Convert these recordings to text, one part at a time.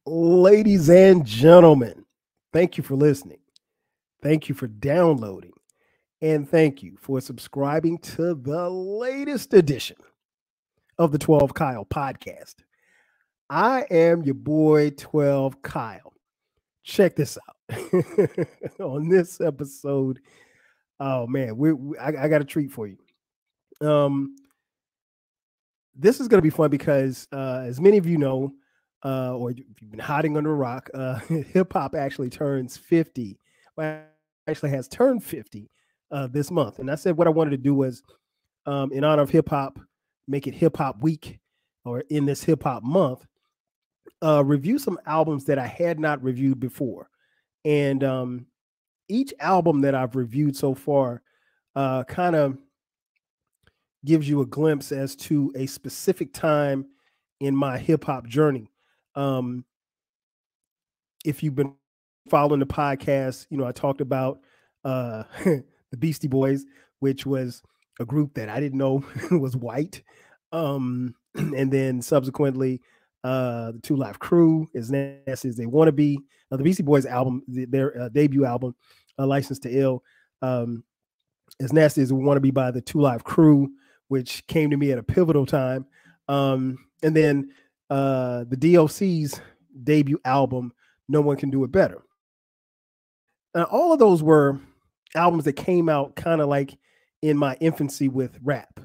Ladies and gentlemen, thank you for listening. Thank you for downloading. And thank you for subscribing to the latest edition of the 12 Kyle podcast. I am your boy, 12 Kyle. Check this out. On this episode, oh man, I got a treat for you. Um, this is going to be fun because, as many of you know, or if you've been hiding under a rock, hip hop actually turns 50. Well, actually has turned 50 this month. And I said what I wanted to do was, in honor of hip hop, make it Hip Hop Week or in this Hip Hop Month, review some albums that I had not reviewed before. And each album that I've reviewed so far kind of gives you a glimpse as to a specific time in my hip hop journey. Um, if you've been following the podcast, you know, I talked about the Beastie Boys, which was a group that I didn't know was white. And then subsequently, the Two Live Crew, as nasty as they want to be. The Beastie Boys album, their debut album, License to Ill, as nasty as we want to be by the Two Live Crew, which came to me at a pivotal time. And then the DOC's debut album, No One Can Do It Better. All of those were albums that came out kind of like in my infancy with rap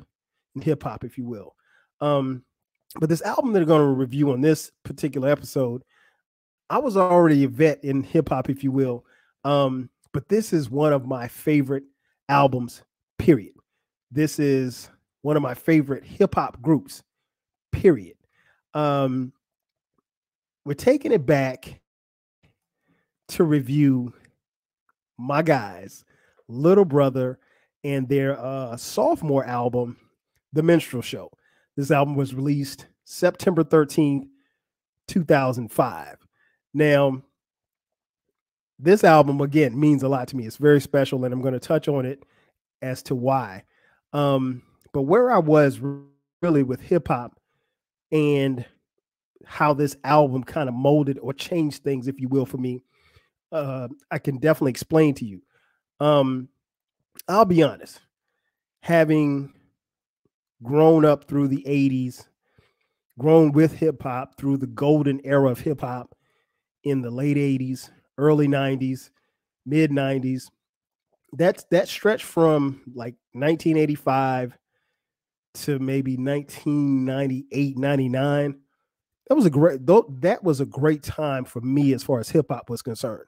and hip hop, if you will. But this album that I'm going to review on this particular episode, I was already a vet in hip hop, if you will. But this is one of my favorite albums, period. This is one of my favorite hip hop groups, period. We're taking it back to review my guys, Little Brother, and their sophomore album, The Minstrel Show. This album was released September 13th, 2005. Now, this album, again, means a lot to me. It's very special, and I'm going to touch on it as to why. But where I was really with hip hop and how this album kind of molded or changed things, if you will, for me, I can definitely explain to you. I'll be honest, having grown up through the 80s, grown with hip hop through the golden era of hip hop in the late 80s, early 90s, mid 90s, that stretch from like 1985 to maybe 1998, 99. That was a great time for me as far as hip hop was concerned.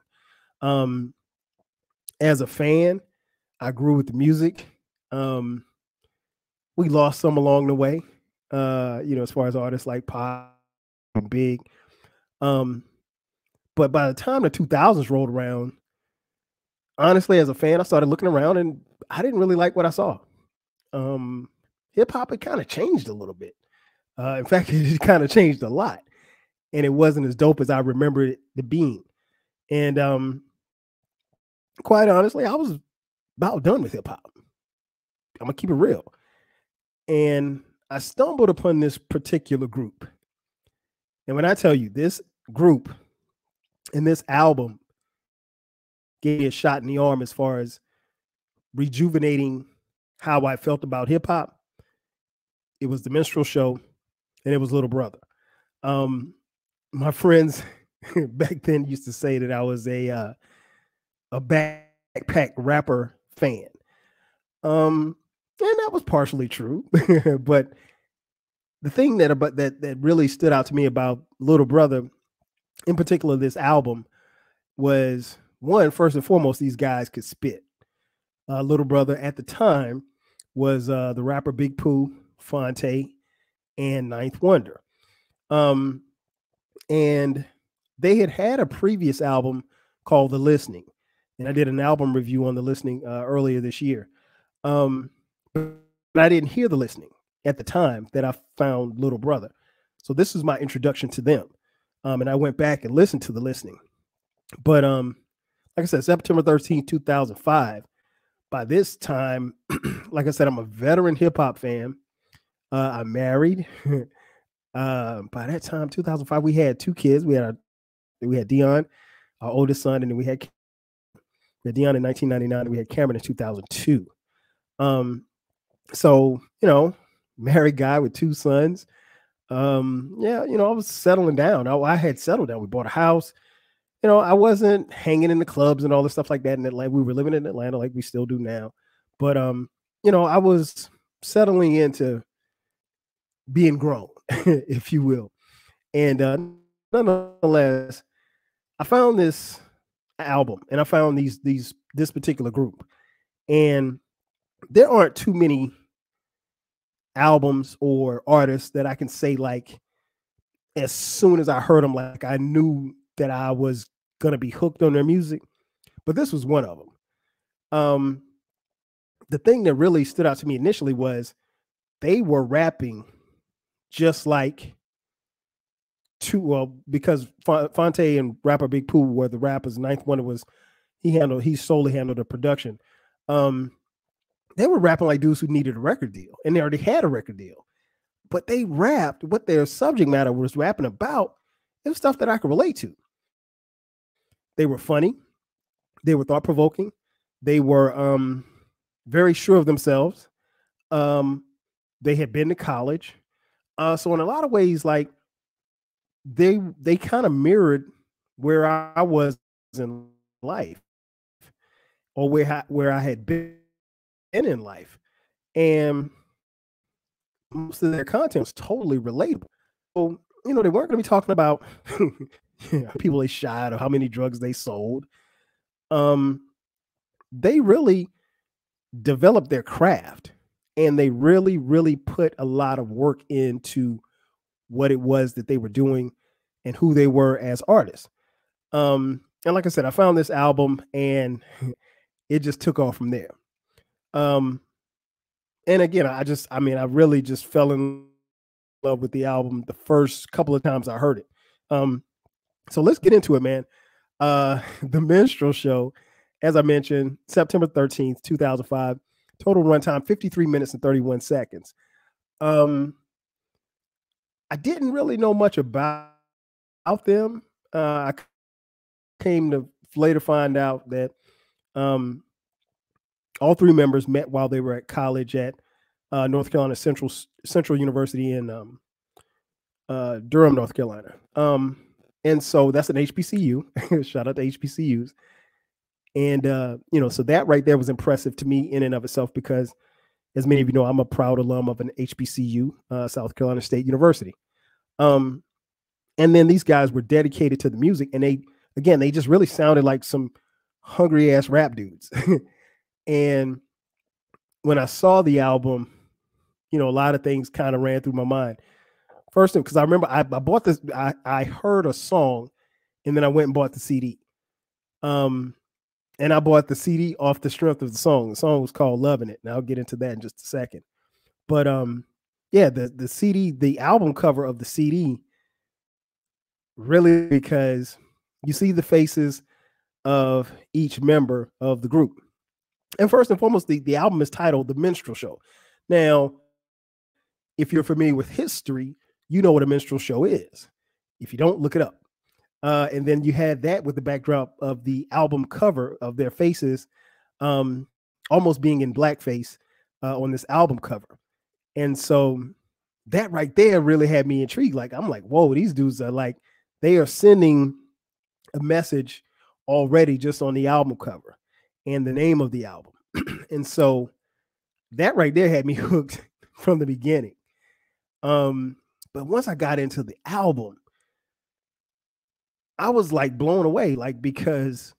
As a fan, I grew with the music. We lost some along the way, as far as artists like Pop and Big. But by the time the 2000s rolled around, honestly, as a fan, I started looking around and I didn't really like what I saw. Hip hop had kind of changed a little bit. In fact, it kind of changed a lot. And it wasn't as dope as I remembered it to being. And quite honestly, I was about done with hip hop. I'm going to keep it real. And I stumbled upon this particular group. And when I tell you this group and this album gave me a shot in the arm as far as rejuvenating how I felt about hip hop, it was the Minstrel Show and it was Little Brother. My friends back then used to say that I was a backpack rapper fan. And that was partially true. But the thing that really stood out to me about Little Brother, in particular this album, was one, first and foremost, these guys could spit. Little Brother at the time was the rapper Big Pooh, Fonte, and Ninth Wonder. And they had a previous album called The Listening. And I did an album review on The Listening earlier this year. But I didn't hear The Listening at the time that I found Little Brother. So this is my introduction to them. And I went back and listened to The Listening. But like I said, September 13th, 2005. By this time, like I said, I'm a veteran hip hop fan. I'm married. By that time, 2005, we had 2 kids. We had our We had Dion, our oldest son, and then we had Dion in 1999, and we had Cameron in 2002. So, married guy with 2 sons. Yeah, I was settling down. I had settled down. We bought a house. I wasn't hanging in the clubs and all the stuff like that in Atlanta. We were living in Atlanta like we still do now. But I was settling into being grown, if you will. And nonetheless, I found this album and I found this particular group. And there aren't too many albums or artists that I can say, like, as soon as I heard them, like, I knew that I was gonna be hooked on their music. But this was one of them. The thing that really stood out to me initially was they were rapping just like because Fonte and rapper Big Pooh were the rappers. Ninth Wonder was he solely handled the production. They were rapping like dudes who needed a record deal, and they already had a record deal. But they rapped what their subject matter was rapping about. It was stuff that I could relate to. They were funny. They were thought-provoking. They were very sure of themselves. They had been to college. So in a lot of ways, like, they kind of mirrored where I was in life, or where I had been in life. And most of their content was totally relatable. So, they weren't going to be talking about people they shot or how many drugs they sold. They really developed their craft, and they really, really put a lot of work into what it was that they were doing and who they were as artists. And like I said, I found this album and it just took off from there. And again, I really just fell in love with the album the first couple of times I heard it. So let's get into it, man. The Minstrel Show, as I mentioned, September 13th, 2005, total runtime 53 minutes and 31 seconds. I didn't really know much about them. I came to later find out that all 3 members met while they were at college at North Carolina Central University in Durham, North Carolina. And so that's an HBCU. Shout out to HBCUs. And so that right there was impressive to me in and of itself, because, as many of you know, I'm a proud alum of an HBCU, South Carolina State University. And then these guys were dedicated to the music, and they just really sounded like some hungry ass rap dudes. And when I saw the album, a lot of things kind of ran through my mind. First, because I remember I bought this, I heard a song, and then I went and bought the CD. And I bought the CD off the strength of the song. The song was called "Loving It," and I'll get into that in just a second. But yeah, the CD, the album cover of the CD, really, because you see the faces of each member of the group. And first and foremost, the album is titled The Minstrel Show. Now, if you're familiar with history, you know what a minstrel show is. If you don't, look it up. And then you had that with the backdrop of the album cover of their faces, almost being in blackface on this album cover. And so that right there really had me intrigued. Like, I'm like, whoa, these dudes are like, they are sending a message already just on the album cover and the name of the album. And so that right there had me hooked from the beginning. But once I got into the album, I was like blown away, like, because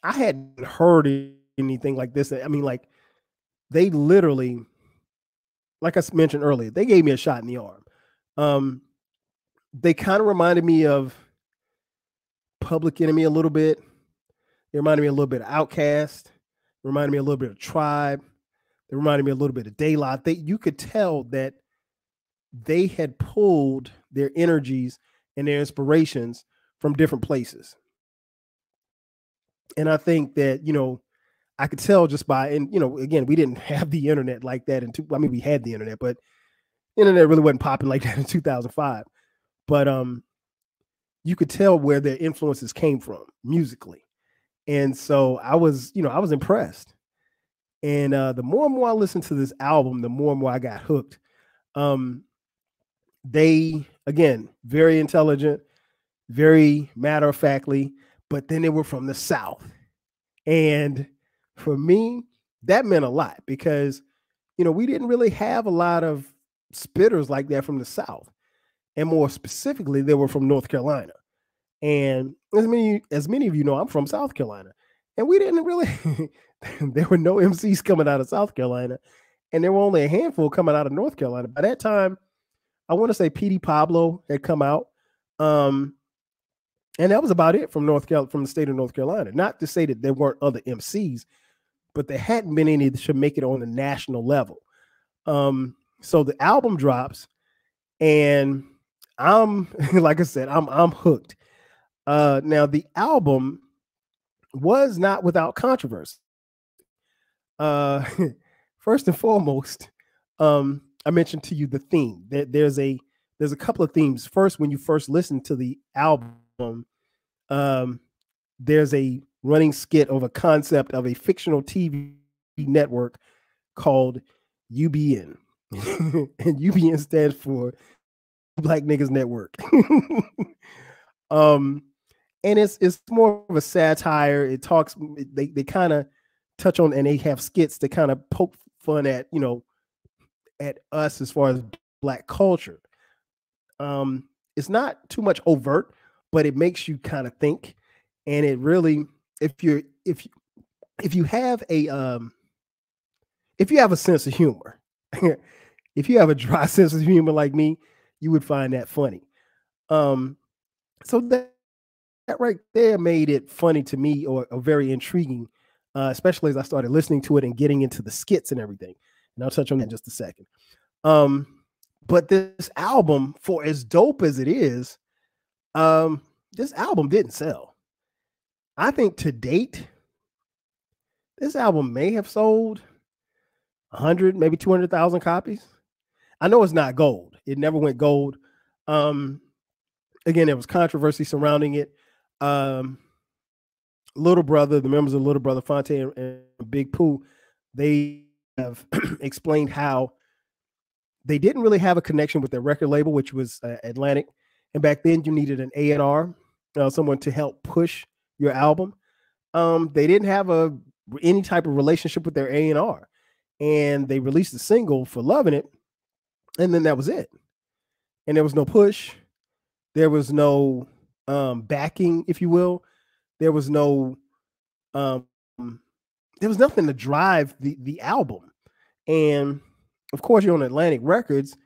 I hadn't heard anything like this. I mean, like, they literally, like I mentioned earlier, they gave me a shot in the arm. They kind of reminded me of Public Enemy a little bit. They reminded me a little bit of Outkast. They reminded me a little bit of Tribe. They reminded me a little bit of Daylight. You could tell that they had pulled their energies and their inspirations from different places. And I think that, I could tell just by, and, again, we didn't have the internet like that. We had the internet, but internet really wasn't popping like that in 2005. But you could tell where their influences came from musically. And so I was, I was impressed. And the more and more I listened to this album, the more and more I got hooked. Um, they, again, very intelligent, very matter of factly, but then they were from the South. And for me, that meant a lot because, we didn't really have a lot of spitters like that from the South. And more specifically, they were from North Carolina. And as many of you know, I'm from South Carolina. And we didn't really, there were no MCs coming out of South Carolina. And there were only a handful coming out of North Carolina. By that time, I want to say P.D. Pablo had come out. And that was about it from from the state of North Carolina. Not to say that there weren't other MCs, but there hadn't been any that should make it on the national level. So the album drops, and I'm like I said, I'm hooked. Now the album was not without controversy. First and foremost, I mentioned to you the theme. There's a couple of themes. First, when you first listen to the album, there's a running skit of a concept of a fictional TV network called UBN. And UBN stands for Black Niggas Network. And it's more of a satire. It talks, they kind of touch on, and they have skits that kind of poke fun at, at us as far as Black culture. It's not too much overt, but it makes you kind of think. And it really, if you have a sense of humor, if you have a dry sense of humor like me, you would find that funny. So that right there made it funny to me, or very intriguing, especially as I started listening to it and getting into the skits and everything. And I'll touch on that in just a second. But this album, for as dope as it is, this album didn't sell. I think to date, this album may have sold 100, maybe 200,000 copies. I know it's not gold. It never went gold. Again, there was controversy surrounding it. Little Brother, the members of Little Brother, Fonte and Big Pooh, they have explained how they didn't really have a connection with their record label, which was Atlantic. And back then you needed an A&R, someone to help push your album. They didn't have any type of relationship with their A&R. And they released a single for Loving It. And then that was it. And there was no push. There was no backing, if you will. There was no, there was nothing to drive the album. And of course, you're on Atlantic Records.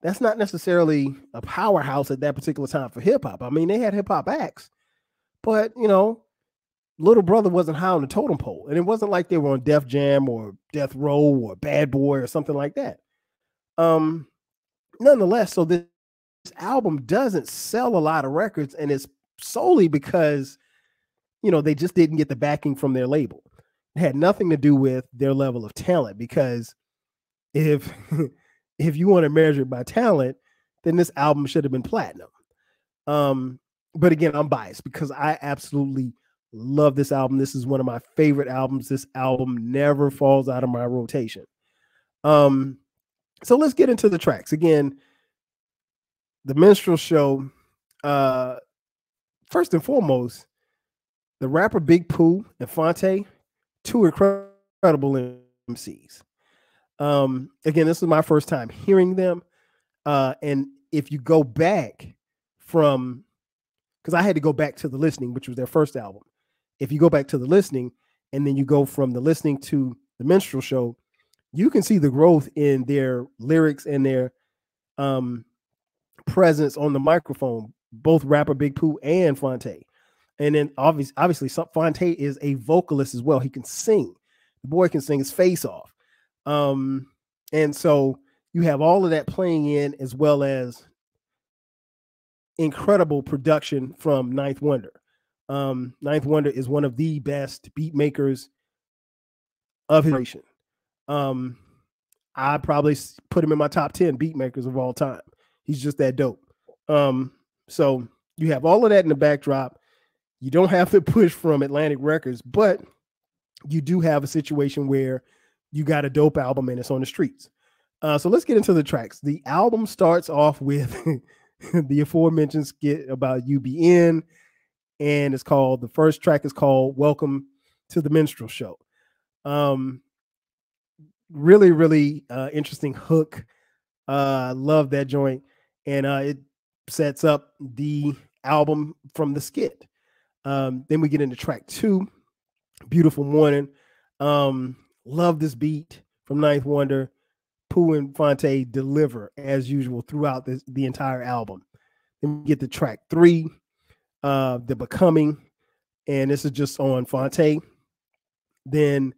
That's not necessarily a powerhouse at that particular time for hip hop. I mean, they had hip hop acts, but Little Brother wasn't high on the totem pole. And it wasn't like they were on Def Jam or Death Row or Bad Boy or something like that. Nonetheless, so this album doesn't sell a lot of records, and it's solely because, they just didn't get the backing from their label. It had nothing to do with their level of talent, because if you want to measure it by talent, then this album should have been platinum. But again, I'm biased because I absolutely love this album. This is one of my favorite albums. This album never falls out of my rotation. So let's get into the tracks. Again, the Minstrel Show, first and foremost, the rapper Big Pooh and Fonte, two incredible MCs. Again, this is my first time hearing them. And if you go back from, because I had to go back to the listening, which was their first album. If you go back to the listening and then you go from the listening to the Minstrel Show, you can see the growth in their lyrics and their presence on the microphone, both rapper Big Pooh and Fonte. And then obviously Fonte is a vocalist as well. He can sing. The boy can sing his face off. And so you have all of that playing in, as well as incredible production from Ninth Wonder. Ninth Wonder is one of the best beat makers of his generation. I probably put him in my top 10 beat makers of all time. He's just that dope. So you have all of that in the backdrop. You don't have the push from Atlantic Records, but you do have a situation where you got a dope album and it's on the streets. So let's get into the tracks. The album starts off with the aforementioned skit about UBN, and the first track is called Welcome to the Minstrel Show. Really, really interesting hook. Love that joint. And it sets up the album from the skit. Then we get into track 2, Beautiful Morning. Love this beat from Ninth Wonder. Pooh and Fonte deliver as usual throughout the entire album. Then we get to track 3, The Becoming, and this is just on Fonte. Then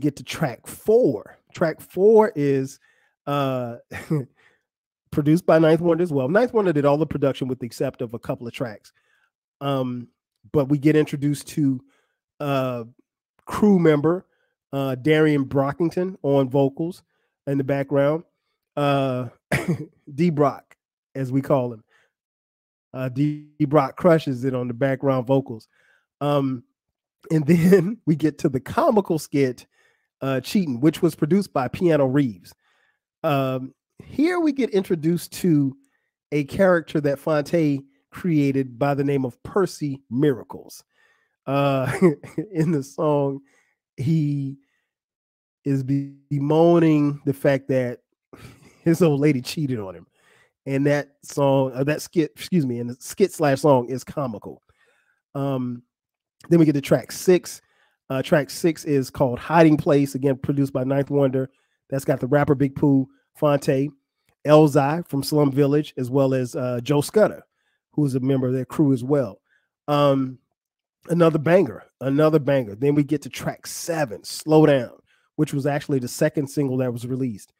get to track 4. Track 4 is produced by Ninth Wonder as well. Ninth Wonder did all the production with the except of a couple of tracks. But we get introduced to crew member Darian Brockington on vocals in the background. D Brock, as we call him. D Brock crushes it on the background vocals. And then we get to the comical skit, Cheating, which was produced by Piano Reeves. Here we get introduced to a character that Fonte created by the name of Percy Miracles. In the song, he is bemoaning the fact that his old lady cheated on him. And that song, and the skit/song is comical. Then we get to track 6. Track 6 is called Hiding Place, again, produced by Ninth Wonder. That's got the rapper Big Pooh, Fonte, Elzai from Slum Village, as well as Joe Scudder, who is a member of their crew as well. Another banger. Then we get to track 7, Slow Down, which was actually the second single that was released.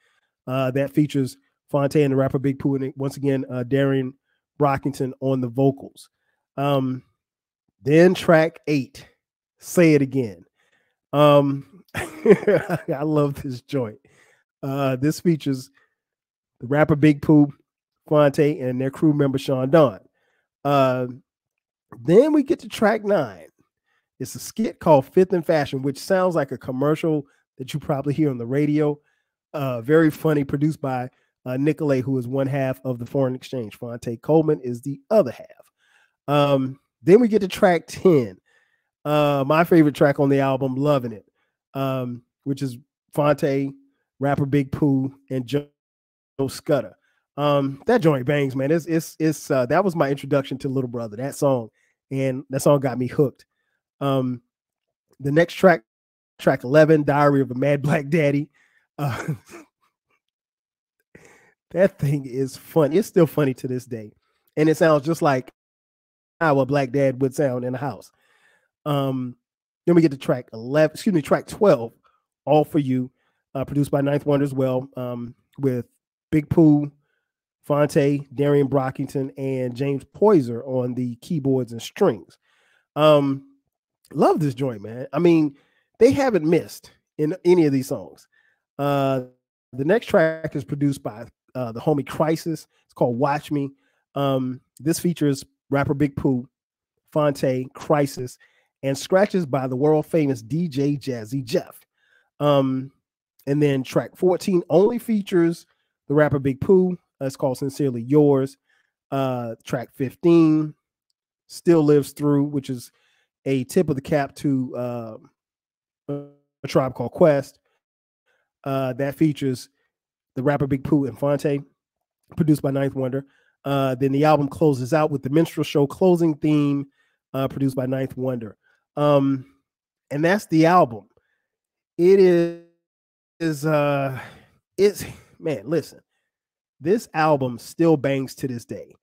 That features Fonte and the rapper Big Pooh, and once again, Darian Brockington on the vocals. Then track 8, Say It Again. I love this joint. This features the rapper Big Pooh, Fonte, and their crew member Sean Don. Then we get to track 9. It's a skit called Fifth in Fashion, which sounds like a commercial that you probably hear on the radio. Very funny, produced by Nicolay, who is one half of the Foreign Exchange. Fonte Coleman is the other half. Then we get to track 10. My favorite track on the album, Loving It, which is Fonte, rapper Big Pooh, and Joe Scudder. That joint bangs, man. It's that was my introduction to Little Brother, that song, and that song got me hooked. The next track 11, Diary of a Mad Black Daddy. That thing is fun. It's still funny to this day, and it sounds just like how a black dad would sound in a house. Then we get to track 12, All For You, produced by Ninth Wonder as well, with Big Pooh, Fonte, Darian Brockington, and James Poyser on the keyboards and strings. Love this joint, man. I mean, they haven't missed in any of these songs. The next track is produced by the homie Crisis. It's called Watch Me. This features rapper Big Pooh, Fonte, Crisis, and scratches by the world famous DJ Jazzy Jeff. And then track 14 only features the rapper Big Pooh. It's called Sincerely Yours. Track 15, Still Lives Through, which is a tip of the cap to A Tribe Called Quest. That features the rapper Big Pooh and Fonte, produced by Ninth Wonder. Then the album closes out with the Minstrel Show closing theme, produced by Ninth Wonder. And that's the album. It's man, listen, this album still bangs to this day.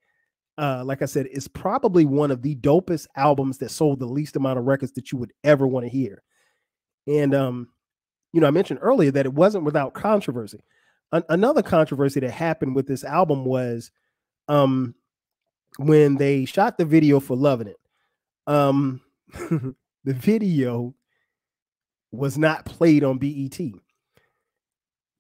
Like I said, it's probably one of the dopest albums that sold the least amount of records that you would ever want to hear. And, I mentioned earlier that it wasn't without controversy. Another controversy that happened with this album was when they shot the video for Loving It. The video was not played on BET.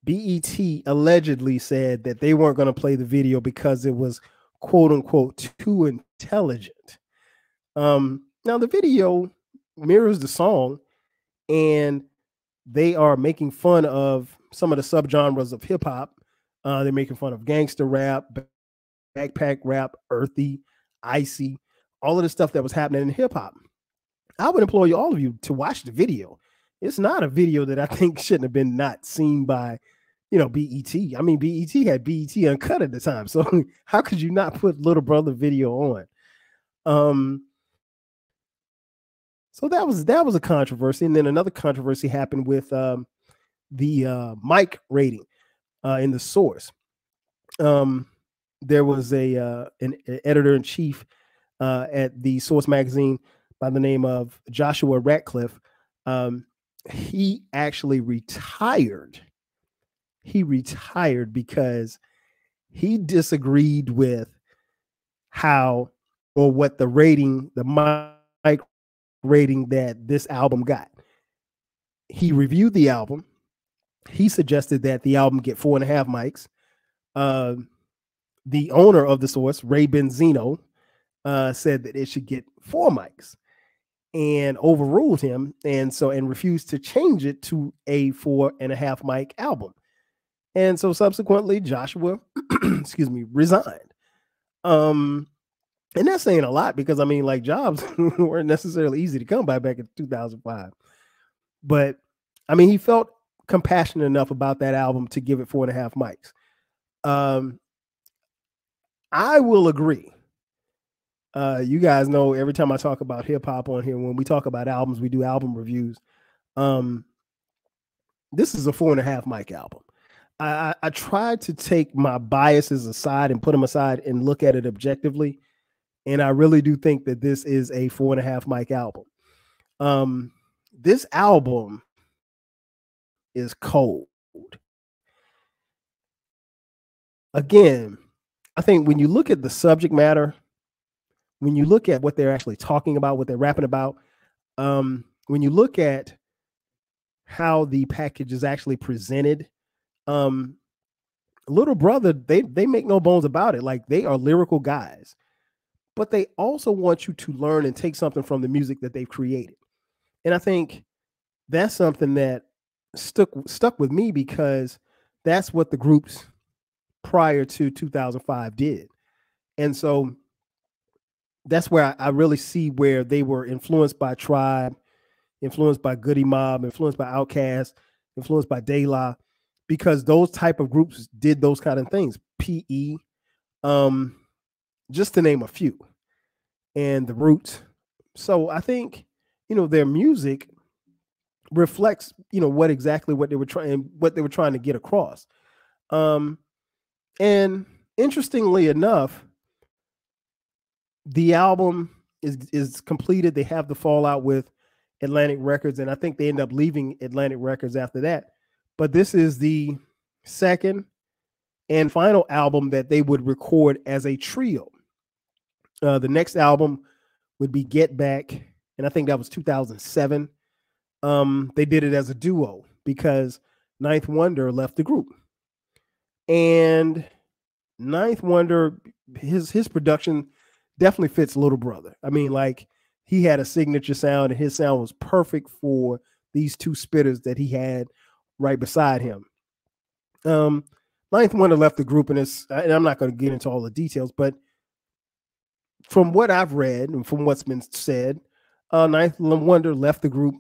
BET allegedly said that they weren't going to play the video because it was quote unquote too intelligent. Now the video mirrors the song, and they are making fun of some of the subgenres of hip hop. They're making fun of gangster rap, backpack rap, earthy, icy, all of the stuff that was happening in hip hop. I would implore all of you to watch the video. It's not a video that I think shouldn't have been not seen by, BET. I mean, BET had BET Uncut at the time. So how could you not put Little Brother video on? So that was a controversy. And then another controversy happened with the mic rating in the source. There was an editor-in-chief at the Source magazine by the name of Joshua Ratcliffe. He actually retired. He retired because he disagreed with how or what the mic rating that this album got. He reviewed the album. He suggested that the album get 4.5 mics. The owner of the Source, Ray Benzino, said that it should get 4 mics, and overruled him, and refused to change it to a 4.5 mic album. And so subsequently, Joshua, resigned. And that's saying a lot, because I mean, like, jobs weren't necessarily easy to come by back in 2005. But I mean, he felt compassionate enough about that album to give it 4.5 mics. I will agree. You guys know every time I talk about hip hop on here, when we talk about albums, we do album reviews. This is a 4.5 mic album. I tried to take my biases aside and put them aside and look at it objectively. And I really do think that this is a 4.5 mic album. This album is cold. Again, I think when you look at the subject matter, when you look at what they're actually talking about, what they're rapping about, when you look at how the package is actually presented, Little Brother, they make no bones about it. Like, they are lyrical guys, but they also want you to learn and take something from the music that they've created. And I think that's something that stuck with me, because that's what the groups prior to 2005 did. And so that's where I really see where they were influenced by Tribe, influenced by Goody Mob, influenced by Outkast, influenced by De La, because those type of groups did those kind of things. PE, just to name a few, and the Roots. So I think, their music reflects, what they were trying to get across. And interestingly enough, the album is completed. They have the fallout with Atlantic Records, and I think they end up leaving Atlantic Records after that. But this is the second and final album that they would record as a trio. The next album would be Get Back, and I think that was 2007. They did it as a duo because Ninth Wonder left the group. And Ninth Wonder, his production definitely fits Little Brother. I mean, like, he had a signature sound, and his sound was perfect for these two spitters that he had right beside him. Ninth Wonder left the group, and I'm not going to get into all the details, but from what I've read and from what's been said, Ninth Wonder left the group,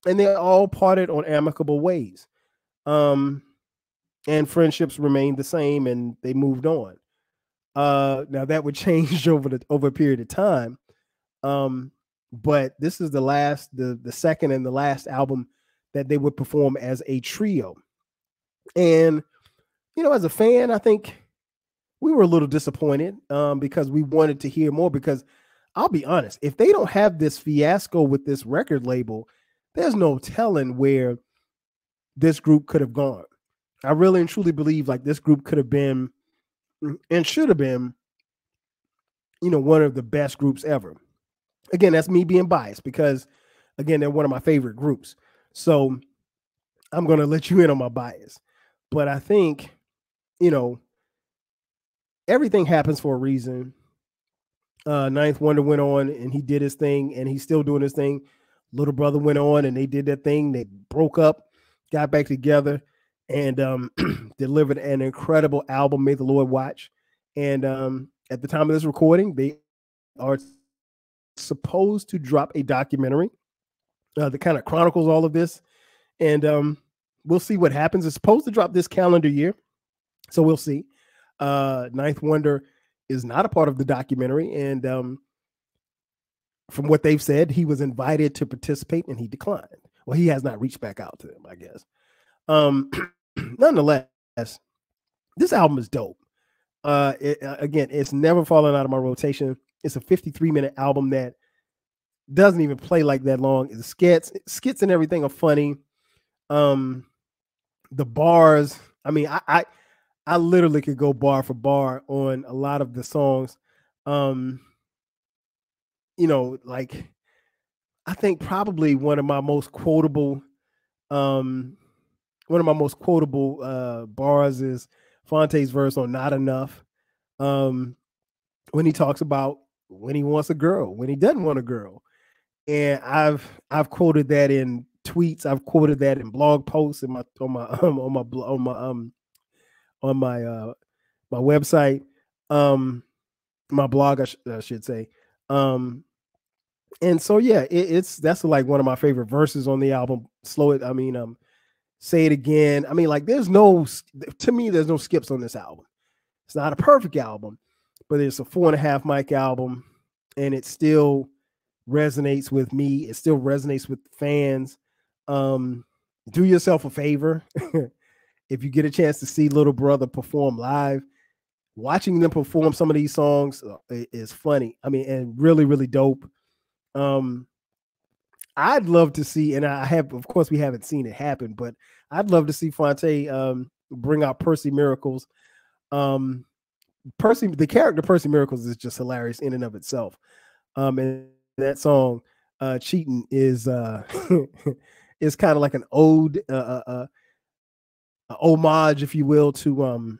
and they all parted on amicable ways. And friendships remained the same, and they moved on. Now that would change over a period of time. But this is the second and the last album that they would perform as a trio. And, as a fan, I think we were a little disappointed because we wanted to hear more, because I'll be honest, if they don't have this fiasco with this record label, there's no telling where this group could have gone. I really and truly believe like this group could have been and should have been, one of the best groups ever. Again, that's me being biased because, again, they're one of my favorite groups. So I'm going to let you in on my bias. But I think, everything happens for a reason. Ninth Wonder went on and he did his thing, and he's still doing his thing. Little Brother went on and they did their thing. They broke up, got back together, and delivered an incredible album, May the Lord Watch. And at the time of this recording, they are supposed to drop a documentary that kind of chronicles all of this. And we'll see what happens. It's supposed to drop this calendar year, so we'll see. Ninth Wonder is not a part of the documentary, and from what they've said, he was invited to participate and he declined. Well, he has not reached back out to them, I guess. Nonetheless, this album is dope. Again, it's never fallen out of my rotation. It's a 53-minute album that doesn't even play like that long. The skits and everything are funny. The bars, I mean, I literally could go bar for bar on a lot of the songs. Like, I think probably one of my most quotable bars is Fonte's verse on Not Enough. When he talks about when he wants a girl, when he doesn't want a girl. And I've quoted that in tweets. I've quoted that in blog posts on my website, my blog, I should say. And so yeah, that's like one of my favorite verses on the album. Say It Again. I mean, like, there's no skips on this album. It's not a perfect album, but it's a 4.5 mic album, and it still resonates with me. It still resonates with fans. Do yourself a favor. If you get a chance to see Little Brother perform live, watching them perform some of these songs is funny. I mean, and really, really dope. I'd love to see, and of course, we haven't seen it happen, but I'd love to see Fonte bring out Percy Miracles. The character Percy Miracles is just hilarious in and of itself. And that song, Cheating, is is kind of like an ode, a homage, if you will, to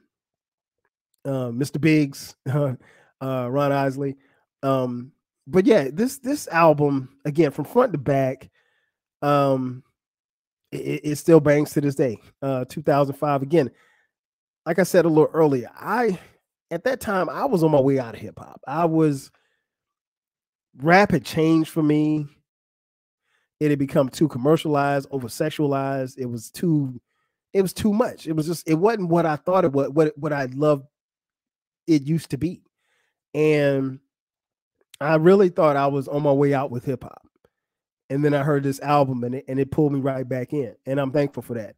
Mr. Biggs, Ron Isley. But yeah, this album, again, from front to back, it still bangs to this day. 2005, again, like I said a little earlier, at that time I was on my way out of hip hop. Rap had changed for me. It had become too commercialized, over sexualized. It was too much. It wasn't what I thought it was, what I loved it used to be. And I really thought I was on my way out with hip hop. And then I heard this album and it pulled me right back in. And I'm thankful for that.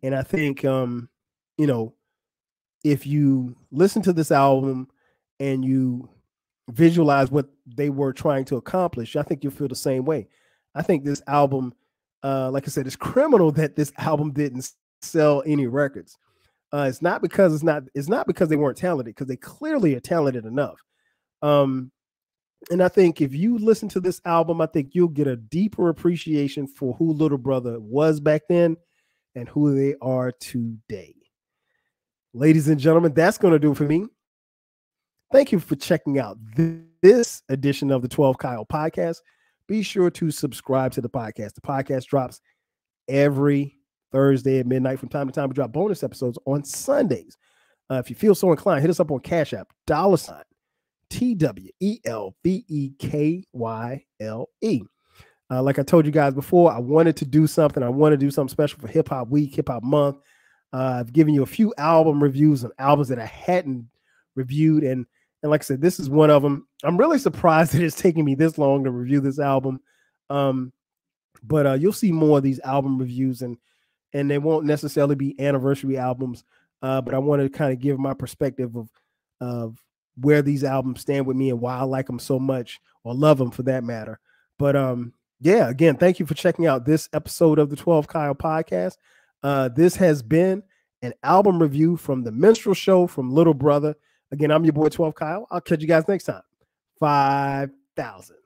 And I think, if you listen to this album and you visualize what they were trying to accomplish, I think you'll feel the same way. I think this album, like I said, it's criminal that this album didn't sell any records. It's not because they weren't talented, because they clearly are talented enough. And I think if you listen to this album, I think you'll get a deeper appreciation for who Little Brother was back then and who they are today. Ladies and gentlemen, that's going to do it for me. Thank you for checking out this edition of the 12 Kyle podcast. Be sure to subscribe to the podcast. The podcast drops every Thursday at midnight. From time to time, we drop bonus episodes on Sundays. If you feel so inclined, hit us up on Cash App, $TWELVEKYLE. Like I told you guys before, I wanted to do something. I want to do something special for Hip Hop Week, Hip Hop Month. I've given you a few album reviews on albums that I hadn't reviewed. And like I said, this is one of them. I'm really surprised that it's taking me this long to review this album. But you'll see more of these album reviews, and they won't necessarily be anniversary albums. But I want to kind of give my perspective of where these albums stand with me and why I like them so much, or love them for that matter. But yeah, again, thank you for checking out this episode of the 12 Kyle podcast. This has been an album review from the Minstrel Show from Little Brother. Again, I'm your boy 12 Kyle. I'll catch you guys next time. 5,000.